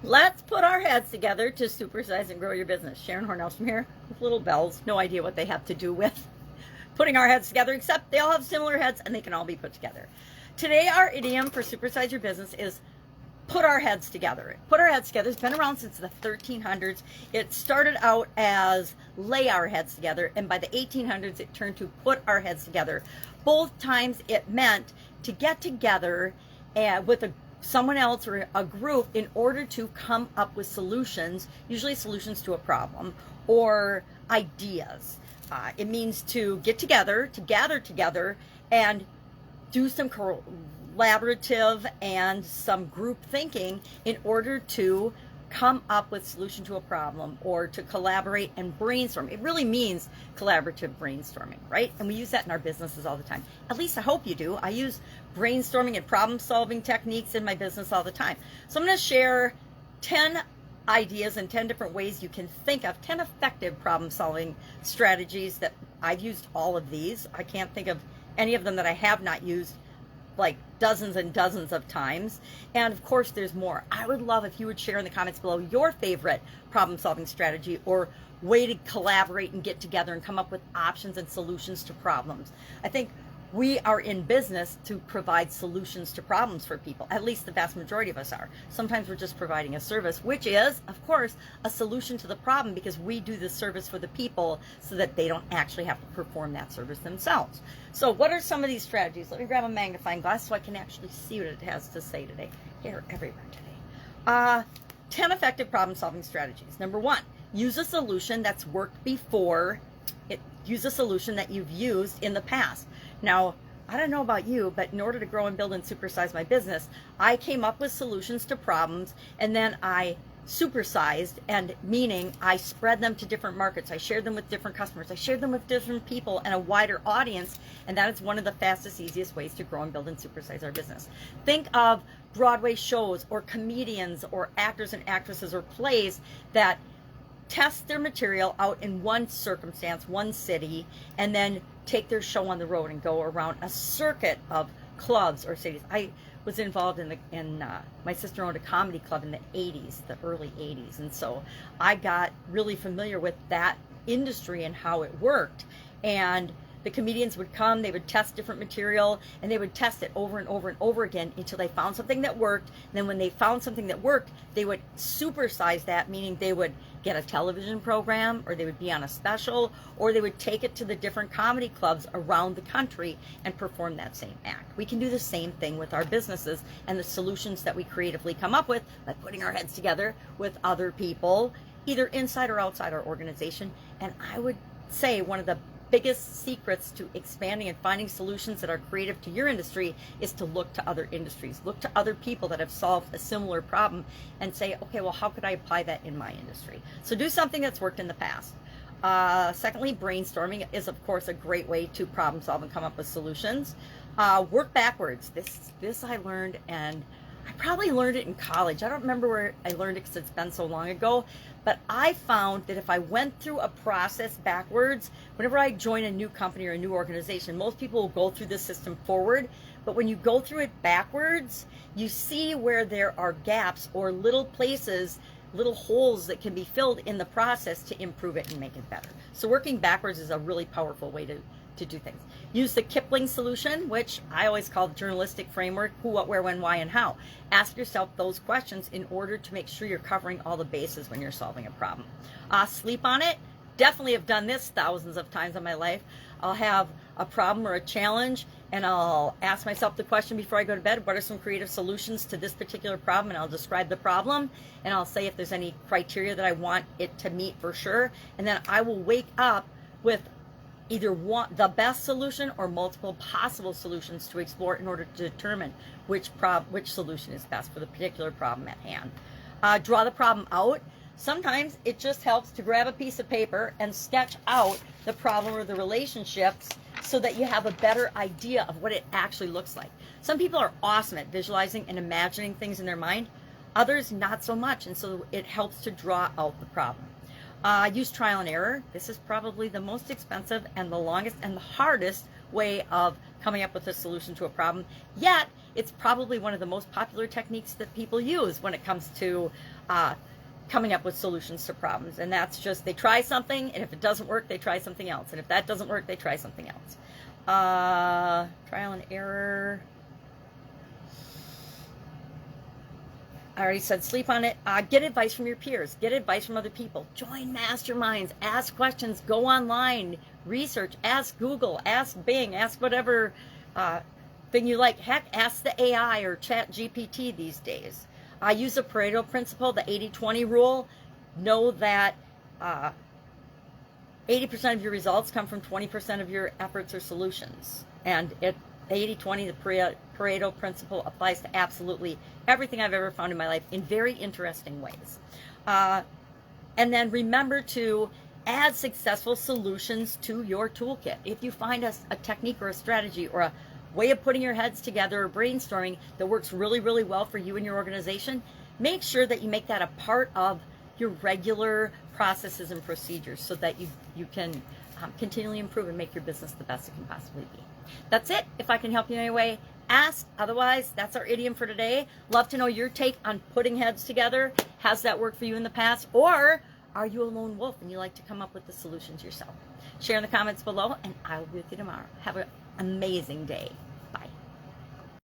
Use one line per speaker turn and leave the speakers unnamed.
Let's put our heads together to supersize and grow your business. Sharon Horne-Ellstrom here with little bells. No idea what they have to do with putting our heads together, except they all have similar heads and they can all be put together. Today, our idiom for supersize your business is put our heads together. Put our heads together. It's been around since the 1300s. It started out as lay our heads together, and by the 1800s, it turned to put our heads together. Both times, it meant to get together with someone else or a group in order to come up with solutions, usually solutions to a problem or ideas. It means to get together, to gather together, and do some collaborative and some group thinking in order to come up with solution to a problem or to collaborate and brainstorm. It really means collaborative brainstorming, right? And we use that in our businesses all the time. At least I hope you do. I use brainstorming and problem solving techniques in my business all the time. So I'm going to share 10 ideas and 10 different ways you can think of 10 effective problem solving strategies that I've used all of these. I can't think of any of them that I have not used like dozens and dozens of times. And of course, there's more. I would love if you would share in the comments below your favorite problem-solving strategy or way to collaborate and get together and come up with options and solutions to problems. I think we are in business to provide solutions to problems for people. At least the vast majority of us are. Sometimes we're just providing a service, which is, of course, a solution to the problem because we do the service for the people so that they don't actually have to perform that service themselves. So what are some of these strategies? Let me grab a magnifying glass so I can actually see what it has to say today. Here, everywhere today. 10 effective problem-solving strategies. Number 1, use a solution that's worked before. Use a solution that you've used in the past. Now, I don't know about you, but in order to grow and build and supersize my business, I came up with solutions to problems, and then I supersized, and meaning I spread them to different markets. I shared them with different customers. I shared them with different people and a wider audience, and that is one of the fastest, easiest ways to grow and build and supersize our business. Think of Broadway shows or comedians or actors and actresses or plays that test their material out in one circumstance, one city, and then take their show on the road and go around a circuit of clubs or cities. I was involved in my sister owned a comedy club in the 80s, the early 80s, and so I got really familiar with that industry and how it worked. And the comedians would come, they would test different material, and they would test it over and over and over again until they found something that worked. And then when they found something that worked, they would supersize that, meaning they would get a television program, or they would be on a special, or they would take it to the different comedy clubs around the country and perform that same act. We can do the same thing with our businesses and the solutions that we creatively come up with by putting our heads together with other people, either inside or outside our organization. And I would say one of the biggest secrets to expanding and finding solutions that are creative to your industry is to look to other industries, look to other people that have solved a similar problem and say, okay, well, how could I apply that in my industry? So do something that's worked in the past. Secondly, brainstorming is, of course, a great way to problem solve and come up with solutions. Work backwards. This I learned, and I probably learned it in college. I don't remember where I learned it because it's been so long ago, but I found that if I went through a process backwards, whenever I join a new company or a new organization, most people will go through this system forward, but when you go through it backwards, you see where there are gaps or little places, little holes that can be filled in the process to improve it and make it better. So working backwards is a really powerful way to do things. Use the Kipling solution, which I always call the journalistic framework: who, what, where, when, why, and how. Ask yourself those questions in order to make sure you're covering all the bases when you're solving a problem. Sleep on it. Definitely have done this thousands of times in my life. I'll have a problem or a challenge, and I'll ask myself the question before I go to bed: what are some creative solutions to this particular problem? And I'll describe the problem, and I'll say if there's any criteria that I want it to meet for sure. And then I will wake up with either the best solution or multiple possible solutions to explore in order to determine which solution is best for the particular problem at hand. Draw the problem out. Sometimes it just helps to grab a piece of paper and sketch out the problem or the relationships so that you have a better idea of what it actually looks like. Some people are awesome at visualizing and imagining things in their mind. Others not so much, and so it helps to draw out the problem. Use trial and error. This is probably the most expensive and the longest and the hardest way of coming up with a solution to a problem. Yet, it's probably one of the most popular techniques that people use when it comes to coming up with solutions to problems. And that's just, they try something, and if it doesn't work, they try something else. And if that doesn't work, they try something else. Trial and error. I already said sleep on it. Get advice from your peers. Get advice from other people. Join masterminds. Ask questions. Go online. Research. Ask Google. Ask Bing. Ask whatever thing you like. Heck, ask the AI or Chat GPT these days. Use the Pareto principle, the 80-20 rule. Know that 80% of your results come from 20% of your efforts or solutions. And 80-20, the Pareto principle, applies to absolutely everything I've ever found in my life in very interesting ways. And then remember to add successful solutions to your toolkit. If you find a technique or a strategy or a way of putting your heads together or brainstorming that works really, really well for you and your organization, make sure that you make that a part of your regular processes and procedures so that you can continually improve and make your business the best it can possibly be. That's it. If I can help you in any way, ask. Otherwise, that's our idiom for today. Love to know your take on putting heads together. Has that worked for you in the past? Or are you a lone wolf and you like to come up with the solutions yourself? Share in the comments below, and I will be with you tomorrow. Have an amazing day.